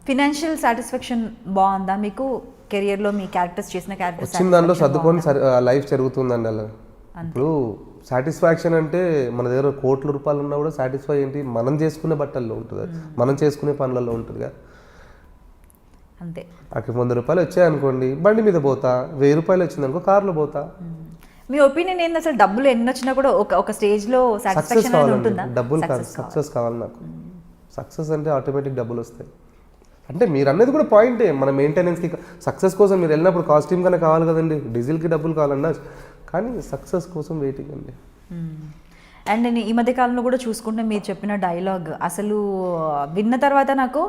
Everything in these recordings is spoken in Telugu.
ఫినాన్షియల్ సాటిస్ఫాక్షన్ బాగుందా మీకు కెరియర్లో? మీ క్యారెక్టర్స్ చేసిన క్యారెక్టర్స్ వచ్చిన దాంట్లో సర్దుకొని లైఫ్ జరుగుతుందండి అలా. ఇప్పుడు సాటిస్ఫాక్షన్ అంటే మన దగ్గర కోట్ల రూపాయలు ఉన్నా కూడా సాటిస్ఫై ఏంటి, మనం చేసుకునే బట్టల్లో ఉంటుంది, మనం చేసుకునే పనులలో ఉంటుంది కదా. అంతే. అక్కడ 100 రూపాయలు వచ్చాయనుకోండి బండి మీద పోతా, 1000 రూపాయలు వచ్చిందనుకో కార్లో పోతా. మీ ఒపీనియన్ ఏంది అసలు? డబ్బులు ఎన్ని వచ్చినా కూడా ఒక స్టేజ్లో సాటిస్ఫాక్షన్ అనేది ఉంటుందా? డబ్బులు కాదు, సక్సెస్ కావాలి నాకు. సక్సెస్ అంటే ఆటోమేటిక్ డబ్బులు వస్తాయి. అంటే మీరు అన్నది కూడా పాయింటే, మన మెయింటెనెన్స్కి సక్సెస్ కోసం మీరు వెళ్ళినప్పుడు కాస్ట్యూమ్ కన్నా కావాలి కదండి, డీజిల్కి డబ్బులు కావాలన్నా, కానీ సక్సెస్ కోసం వెయిటింగ్ అండి. అండ్ నేను ఈ మధ్య కాలంలో కూడా చూసుకుంటే మీరు చెప్పిన డైలాగ్ అసలు విన్న తర్వాత నాకు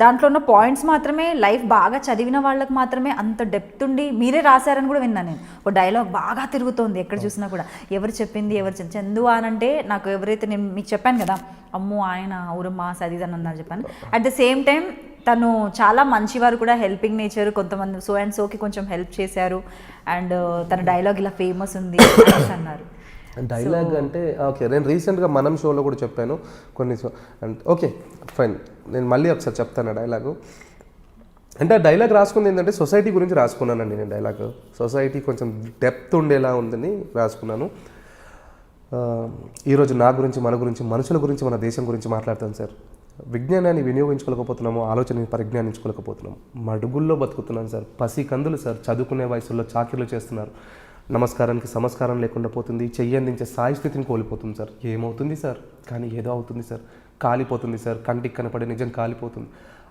దాంట్లో ఉన్న పాయింట్స్ మాత్రమే, లైఫ్ బాగా చదివిన వాళ్ళకి మాత్రమే అంత డెప్త్ ఉండి మీరే రాశారని కూడా విన్నాను నేను. ఒక డైలాగ్ బాగా తిరుగుతోంది ఎక్కడ చూసినా కూడా, ఎవరు చెప్పింది, చందు అని అంటే నాకు ఎవరైతే, నేను మీకు చెప్పాను కదా అమ్మో ఆయన ఊరమ్మా సదీదని అన్నారు చెప్పాను. అట్ ద సేమ్ టైం తను చాలా మంచివారు కూడా, హెల్పింగ్ నేచర్, కొంతమంది సో అండ్ సోకి కొంచెం హెల్ప్ చేశారు, అండ్ తన డైలాగ్ ఇలా ఫేమస్ ఉంది అన్నారు. డైలాగ్ అంటే ఓకే, నేను రీసెంట్గా మనం షోలో కూడా చెప్పాను కొన్ని అంటే ఓకే ఫైన్, నేను మళ్ళీ ఒకసారి చెప్తాను డైలాగు. అంటే ఆ డైలాగ్ రాసుకుంది ఏంటంటే సొసైటీ గురించి రాసుకున్నానండి నేను. డైలాగ్ సొసైటీ కొంచెం డెప్త్ ఉండేలా ఉందని రాసుకున్నాను. ఈరోజు నా గురించి, మన గురించి, మనుషుల గురించి, మన దేశం గురించి మాట్లాడతాను సార్. విజ్ఞానాన్ని వినియోగించుకోలేకపోతున్నాము, ఆలోచనని పరిజ్ఞానించుకోలేకపోతున్నాము, మడుగుల్లో బతుకుతున్నాను సార్. పసి కందులు సార్ చదువుకునే వయసులో చాకిరీలు చేస్తున్నారు, నమస్కారానికి సంస్కారం లేకుండా పోతుంది, చెయ్యి అందించే స్థాయి స్థితిని కోల్పోతుంది సార్. ఏమవుతుంది సార్? కానీ ఏదో అవుతుంది సార్, కాలిపోతుంది సార్, కంటికి కనపడే నిజం కాలిపోతుంది.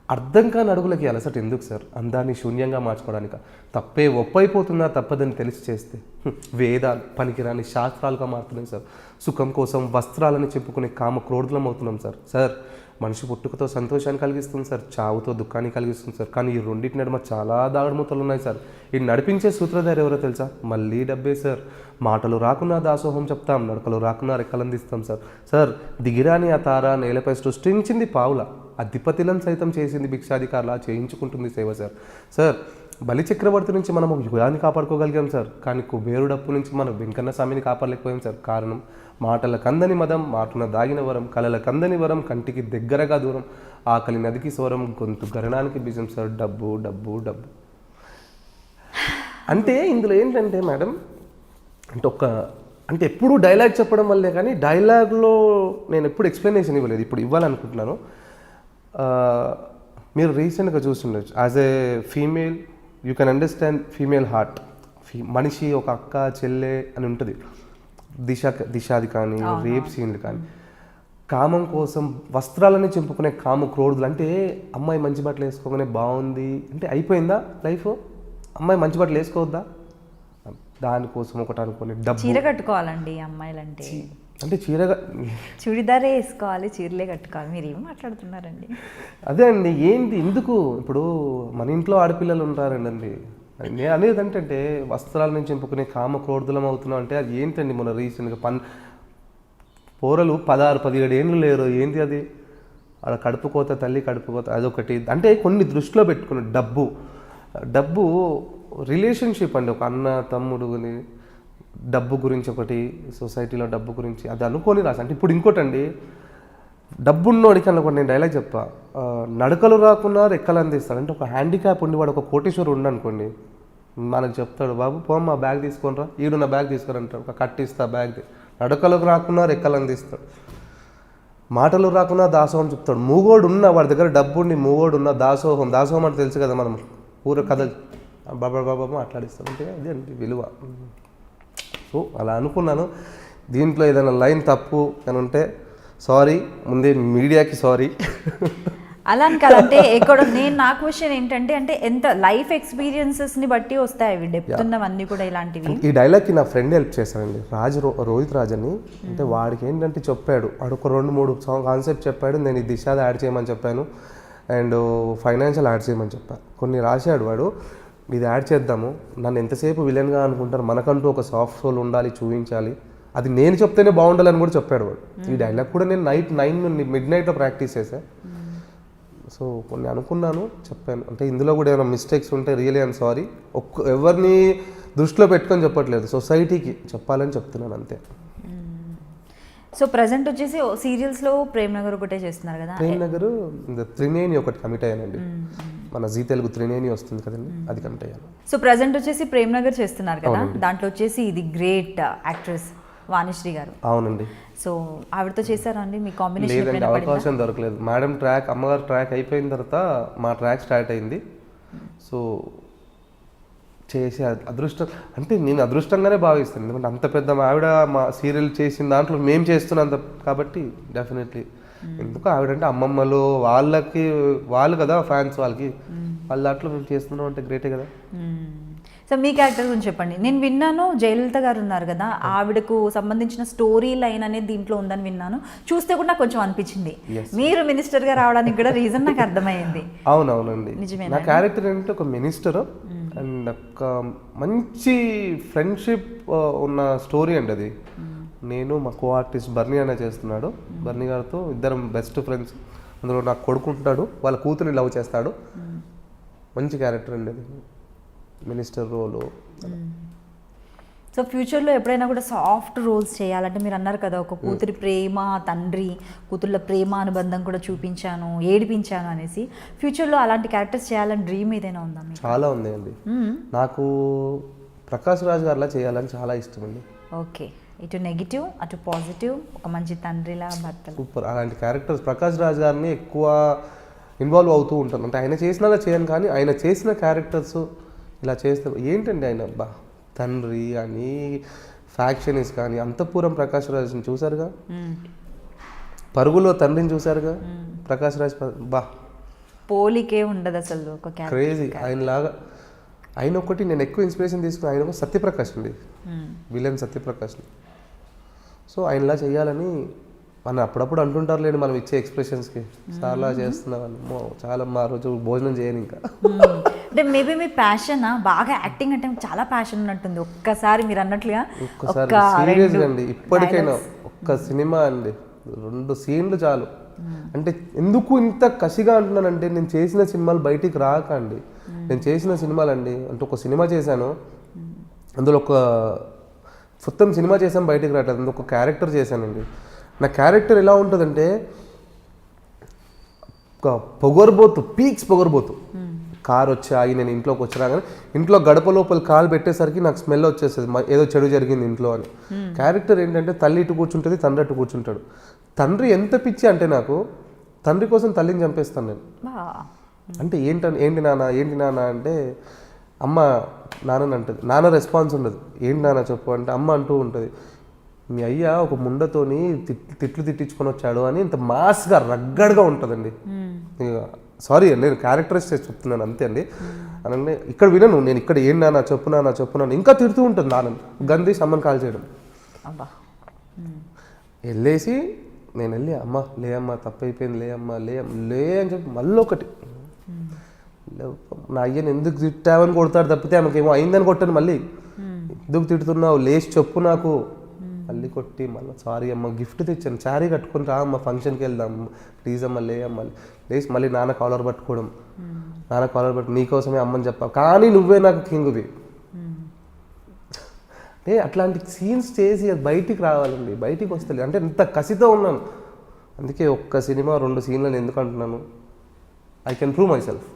అర్థం కాని అడుగులకి అలసట ఎందుకు సార్? అందాన్ని శూన్యంగా మార్చుకోవడానిక? తప్పే ఒప్పైపోతుందా తప్పదని తెలిసి చేస్తే? వేదాలు పనికిరాని శాస్త్రాలుగా మారుతున్నాయి సార్. సుఖం కోసం వస్త్రాలని చెప్పుకునే కామ క్రోధులం అవుతున్నాం సార్. సార్ మనిషి పుట్టుకతో సంతోషాన్ని కలిగిస్తుంది సార్, చావుతో దుఃఖాన్ని కలిగిస్తుంది సార్. కానీ ఈ రెండింటి నడుమ చాలా దాగుడుమూతలు ఉన్నాయి సార్. ఈ నడిపించే సూత్రధారి ఎవరో తెలుసా? మళ్ళీ డబ్బే సార్. మాటలు రాకున్నా దాసోహం చెప్తాం, నడకలు రాకున్నా రెక్కలందిస్తాం సార్. సార్ దిగిరాని ఆ తార నేలపై సృష్టించింది పావుల, అధిపతిలను సైతం చేసింది భిక్షాధికారులా చేయించుకుంటుంది సేవ సార్. సార్ బలి చక్రవర్తి నుంచి మనం యుగాన్ని కాపాడుకోగలిగాం సార్, కానీ కుబేరుడప్పు నుంచి మనం వెంకన్న స్వామిని కాపాడలేకపోయాం సార్. కారణం మాటల కందని మదం, మాటన దాగిన వరం, కలల కందని వరం, కంటికి దగ్గరగా దూరం, ఆకలి నదికి స్వరం, గొంతు గరణానికి బీజం సార్. డబ్బు డబ్బు డబ్బు అంటే ఇందులో ఏంటంటే మేడం, అంటే ఎప్పుడు డైలాగ్ చెప్పడం వల్లే, కానీ డైలాగ్లో నేను ఎప్పుడు ఎక్స్ప్లెనేషన్ ఇవ్వలేదు, ఇప్పుడు ఇవ్వాలనుకుంటున్నాను. మీరు రీసెంట్గా చూస్తుండొచ్చు, as a female you can understand female heart. మనిషి ఒక అక్క చెల్లె అని ఉంటుంది. దిశాది కానీ, రేప్ సీన్లు కానీ, కామం కోసం వస్త్రాలని చెంపుకునే కామ క్రోధులు. అంటే అమ్మాయి మంచి బట్టలు వేసుకోగానే బాగుంది అంటే అయిపోయిందా లైఫ్? అమ్మాయి మంచి బట్టలు వేసుకోవద్దా? దానికోసం ఒకటి అనుకుని డబ్బు. చీర కట్టుకోవాలండి అమ్మాయిలంటే, అంటే చీరగా చుడిదారే వేసుకోవాలి, చీరలే కట్టుకోవాలి. మీరు ఏం మాట్లాడుతున్నారండి? అదే అండి, ఏంటి ఎందుకు? ఇప్పుడు మన ఇంట్లో ఆడపిల్లలు ఉంటారండి. నేను అనేది అంటే వస్త్రాల నుంచి చెంపుకునే కామ క్రోధులం అవుతున్నాం అంటే అది ఏంటండి? మన రీసెంట్గా పోరలు 16-17 ఏళ్ళు లేరు, ఏంటి అది? అలా కడుపుకోత, తల్లి కడుపుకోత, అదొకటి. అంటే కొన్ని దృష్టిలో పెట్టుకుని డబ్బు రిలేషన్షిప్ అండి, ఒక అన్న తమ్ముడుని డబ్బు గురించి ఒకటి, సొసైటీలో డబ్బు గురించి అది అనుకొని రాసి. అంటే ఇప్పుడు ఇంకోటండి, డబ్బున్నోడికి అనుకోండి, నేను డైలాగ్ చెప్పా, నడకలు రాకున్నా రెక్కలు అందిస్తాడు. అంటే ఒక హ్యాండిక్యాప్ ఉండి వాడు ఒక కోటీశ్వరుడు ఉండనుకోండి, మనకు చెప్తాడు, బాబు పోమ్ మా బ్యాగ్ తీసుకొనిరా, ఈడు నా బ్యాగ్ తీసుకురంటాడు, ఒక కట్టిస్తా బ్యాగ్. నడకలు రాకున్నా రెక్కలు అందిస్తాడు, మాటలు రాకున్నా దాసోహం చెప్తాడు. మూగోడు ఉన్న వాడి దగ్గర డబ్బు ఉండి మూగోడు ఉన్న దాసోహం అంటే తెలుసు కదా, మనం ఊర కథలు బాబా మాట్లాడిస్తాం. అంటే అదే అండి విలువ. సో అలా అనుకున్నాను. దీంట్లో ఏదైనా లైన్ తప్పు అని ఉంటే సారీ, ముందే మీడియాకి సారీ. అలా అని కాదంటే ఎక్కడ నా క్వశ్చన్ ఏంటంటే, అంటే ఎంత లైఫ్ ఎక్స్పీరియన్సెస్ని బట్టి వస్తాయి అవి, డెప్త్ ఉన్నవన్నీ కూడా ఇలాంటివి. ఈ డైలాగ్కి నా ఫ్రెండ్ హెల్ప్ చేశానండి, రోహిత్ రాజ్ అని. అంటే వాడికి ఏంటంటే చెప్పాడు, వాడు ఒక 2-3 సాంగ్ కాన్సెప్ట్ చెప్పాడు. నేను ఈ దిశాది యాడ్ చేయమని చెప్పాను, అండ్ ఫైనాన్షియల్ యాడ్ చేయమని చెప్పాను. కొన్ని రాశాడు వాడు, ఇది యాడ్ చేద్దాము. నన్ను ఎంతసేపు విలన్గా అనుకుంటారు, మనకంటూ ఒక సాఫ్ట్ సోల్ ఉండాలి, చూపించాలి, అది నేను చెప్తేనే బాగుండాలని కూడా చెప్పాడు వాడు. ఈ డైలాగ్ కూడా నేను నైట్ 9 midnight ప్రాక్టీస్ చేశాను. సో కొన్ని అనుకున్నాను, చెప్పాను. అంటే ఇందులో కూడా ఏమైనా మిస్టేక్స్ ఉంటే రియలీ ఐఎమ్ సారీ. ఎవరిని దృష్టిలో పెట్టుకొని చెప్పట్లేదు, సొసైటీకి చెప్పాలని చెప్తున్నాను అంతే. సో ప్రజెంట్ వచ్చేసి సీరియల్స్లో ప్రేమ్ నగర్ ఒకటే చేస్తున్నారు కదా. ప్రేమ్ నగర్ త్రినేని ఒకటి కమిట్ అయ్యానండి. మన జీ తెలుగు త్రినేని వస్తుంది కదండి, అది కమిట్ అయ్యాను. సో ప్రజెంట్ వచ్చేసి ప్రేమ్ నగర్ చేస్తున్నారు కదా, దాంట్లో వచ్చేసి ఇది గ్రేట్ యాక్ట్రెస్ వాణిశ్రీ గారు. అవునండి. సో ఆవిడతో చేశారా అండి మీ కాంబినేషన్? లేదండి, అవకాశం దొరకలేదు. మేడం ట్రాక్, అమ్మగారు ట్రాక్ అయిపోయిన తర్వాత మా ట్రాక్ స్టార్ట్ అయింది. సో చేసే అదృష్టం అంటే నేను అదృష్టంగానే భావిస్తాను, ఎందుకంటే అంత పెద్ద ఆవిడ మా సీరియల్ చేసిన దాంట్లో మేము చేస్తున్నంత కాబట్టి డెఫినెట్లీ. ఎందుకు ఆవిడంటే అమ్మమ్మలు వాళ్ళు కదా ఫ్యాన్స్, వాళ్ళ దాంట్లో మేము చేస్తున్నాం అంటే గ్రేటే కదా. సో మీ క్యారెక్టర్ గురించి చెప్పండి. నేను విన్నాను జయలలిత గారు ఉన్నారు కదా, ఆవిడకు సంబంధించిన స్టోరీ లైన్ అనేది దీంట్లో ఉందని విన్నాను. చూస్తే కూడా నాకు కొంచెం అనిపించింది మీరు మినిస్టర్గా రావడానికి కూడా రీజన్ నాకు అర్థమైంది. అవునవునండి, నా క్యారెక్టర్ ఏంటంటే ఒక మినిస్టర్ అండ్ ఒక మంచి ఫ్రెండ్షిప్ ఉన్న స్టోరీ అండి అది. నేను మా కో ఆర్టిస్ట్ బర్నీ అనే చేస్తున్నాడు. బర్నీ గారితో ఇద్దరం బెస్ట్ ఫ్రెండ్స్. అందులో నాకు కొడుకుంటాడు, వాళ్ళ కూతురిని లవ్ చేస్తాడు. మంచి క్యారెక్టర్ అండి అది, మినిస్టర్ రోలు. సో ఫ్యూచర్లో ఎప్పుడైనా కూడా సాఫ్ట్ రోల్స్ చేయాలంటే, మీరు అన్నారు కదా ఒక కూతురి ప్రేమ, తండ్రి కూతుర్ల ప్రేమ అనుబంధం కూడా చూపించాను, ఏడిపించాను అనేసి, ఫ్యూచర్లో అలాంటి క్యారెక్టర్స్ చేయాలని డ్రీమ్ ఏదైనా ఉందా? చాలా ఉంది అండి. నాకు ప్రకాష్ రాజ్ గారిలా చేయాలని చాలా ఇష్టం అండి. ఓకే, ఇటు నెగిటివ్ అటు పాజిటివ్, ఒక మంచి తండ్రిలా భర్త. సూపర్, అలాంటి క్యారెక్టర్స్ ప్రకాష్ రాజ్ గారిని ఎక్కువ ఇన్వాల్వ్ అవుతూ ఉంటాను. అంటే ఆయన చేసినలా చేయను, కానీ ఆయన చేసిన క్యారెక్టర్స్ ఇలా చేస్తే ఏంటండి, ఆయన తండ్రి కానీ ఫ్యాక్షనిస్ కానీ, అంతఃపురం ప్రకాష్ రాజ్ని చూసారుగా, పరుగులో తండ్రిని చూసారుగా, ప్రకాష్ రాజ్ పోలికే ఉండదు అసలు, ఒక క్రేజీ. ఆయన ఒకటి నేను ఎక్కువ ఇన్స్పిరేషన్ తీసుకుని, ఆయన ఒక సత్యప్రకాష్ అండి, విలన్ సత్యప్రకాష్. సో ఆయనలా చేయాలని మనం అప్పుడప్పుడు అంటుంటారు లేండి, మనం ఇచ్చే ఎక్స్ప్రెషన్స్కి చాలా చేస్తున్నాను. చాలా మా రోజు భోజనం చేయను ఇంకా. అంటే మేబీ మీ ప్యాషన్ బాగా యాక్టింగ్ అంటే చాలా ప్యాషన్ ఉన్నట్టుంది. ఒక్కసారి మీరు అన్నట్లుగా ఒక్కసారి సీరియస్గా అండి, ఇప్పటికైనా ఒక్క సినిమా అండి 2 సీన్లు చాలు. అంటే ఎందుకు ఇంత కసిగా అంటున్నానంటే, నేను చేసిన సినిమాలు బయటికి రాక అండి. నేను చేసిన సినిమాలు అండి, అంటే ఒక సినిమా చేశాను, అందులో ఒక మొత్తం సినిమా చేసాను బయటికి రావట్లేదు, అందులో ఒక క్యారెక్టర్ చేశానండి. నా క్యారెక్టర్ ఎలా ఉంటుందంటే, ఒక పొగరబోతు, పీక్స్ పొగరబోతు. కార్ వచ్చాయి, నేను ఇంట్లోకి వచ్చినా కానీ ఇంట్లో గడప లోపల కాలు పెట్టేసరికి నాకు స్మెల్ వచ్చేస్తుంది, ఏదో చెడు జరిగింది ఇంట్లో అని. క్యారెక్టర్ ఏంటంటే, తల్లి ఇటు కూర్చుంటుంది, తండ్రి అటు కూర్చుంటాడు. తండ్రి ఎంత పిచ్చి అంటే, నాకు తండ్రి కోసం తల్లిని చంపేస్తాను నేను. అంటే ఏంటి నాన్న అంటే, అమ్మ నాన్నని అంటుంది. నాన్న రెస్పాన్స్ ఉండదు, ఏంటి నాన్న చెప్పు అంటే, అమ్మ అంటూ ఉంటుంది, మీ అయ్య ఒక ముండతోని తిట్లు తిట్టించుకొని వచ్చాడు అని. ఇంత మాస్గా రగ్గడ్గా ఉంటుందండి. సారీ అండి, నేను క్యారెక్టరైజ్ చెప్తున్నాను అంతే అండి. అనంటే ఇక్కడ వినను నేను, ఇక్కడ ఏం నాన్న చెప్పున్నాను ఇంకా తిడుతూ ఉంటుంది నాన్న, గంది సమ్మని కాల్ చేయడం. వెళ్ళేసి నేను వెళ్ళి, అమ్మ లే అమ్మ తప్పైపోయింది, లే అని చెప్పి మళ్ళీ ఒకటి, నా అయ్యని ఎందుకు తిట్టావని కొడతాడు తప్పితే ఆమెకేమో అయిందని కొట్టాను. మళ్ళీ ఎందుకు తిడుతున్నావు, లేచి చెప్పు నాకు. మళ్ళీ కొట్టి మళ్ళీ సారీ అమ్మ గిఫ్ట్ తెచ్చాను, శారీ కట్టుకుని రా అమ్మ ఫంక్షన్కి వెళ్దాం ప్లీజ్ అమ్మ లే అమ్మ. లేచి మళ్ళీ నాన్న కాలర్ పట్టుకోవడం, నాన్న కాలర్ పట్టు నీకోసమే అమ్మని చెప్పా, కానీ నువ్వే నాకు కింగువి. అంటే అట్లాంటి సీన్స్ చేసి అది బయటికి రావాలండి, బయటికి వస్తుంది. అంటే ఇంత కసితో ఉన్నాను. అందుకే ఒక్క సినిమా 2 సీన్లను ఎందుకు అంటున్నాను, I can prove my self.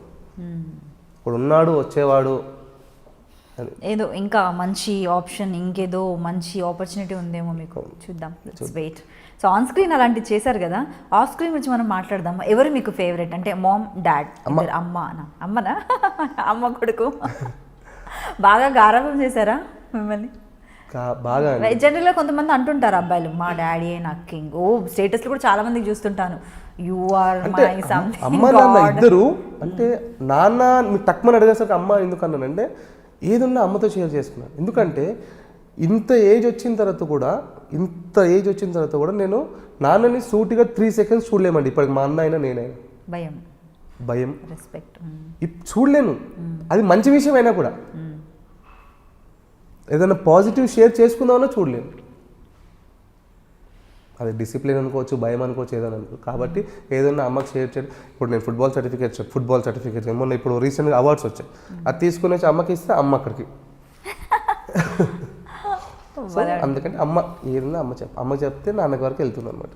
ఇప్పుడు ఉన్నాడు వచ్చేవాడు, ఏదో ఇంకా మంచి ఆప్షన్, ఇంకేదో మంచి ఆపర్చునిటీ ఉందేమో మీకు, చూద్దాం, let's wait. So on screen అలాంటివి చేశారు కదా, ఆఫ్ స్క్రీన్ గురించి మనం మాట్లాడదాం. ఎవరు మీకు ఫేవరెట్? అంటే మామ్, డాడ్, అమ్మనా అమ్మ కొడుకు బాగా గారాబం చేశారా మిమ్మల్ని? బాగా. జనరల్గా కొంతమంది అంటుంటారు అబ్బాయిలు, మా డాడీ నాకు కింగ్. స్టేటస్లో కూడా చాలా మందికి చూస్తుంటాను, యు ఆర్ మై సంథింగ్. అమ్మ నాన్న ఇద్దరు. అంటే నాన్న మీకు తక్కువ అడిగేసరికి అమ్మ ఎందుకు అన్నానంటే, ఏదున్నా అమ్మతో షేర్ చేసుకున్నాను. ఎందుకంటే ఇంత ఏజ్ వచ్చిన తర్వాత కూడా నేను నాన్నని సూటిగా 3 సెకండ్స్ చూడలేమండి ఇప్పటికి, మా అన్న అయినా నేనైనా. భయం రెస్పెక్ట్ చూడలేను. అది మంచి విషయం అయినా కూడా, ఏదైనా పాజిటివ్ షేర్ చేసుకుందామన్నా చూడలేను. అది డిసిప్లిన్ అనుకోవచ్చు, భయం అనుకోవచ్చు, ఏదైనా అనుకో. కాబట్టి ఏదైనా అమ్మకి షేర్ చేయడం. ఇప్పుడు నేను ఫుట్బాల్ సర్టిఫికేట్ మొన్న ఇప్పుడు రీసెంట్గా అవార్డ్స్ వచ్చాయి, అది తీసుకుని వచ్చి అమ్మకి ఇస్తే అమ్మ అక్కడికి అందుకని అమ్మ ఏదన్నా అమ్మ చెప్తే నాన్నగారికి వెళ్తుంది అనమాట.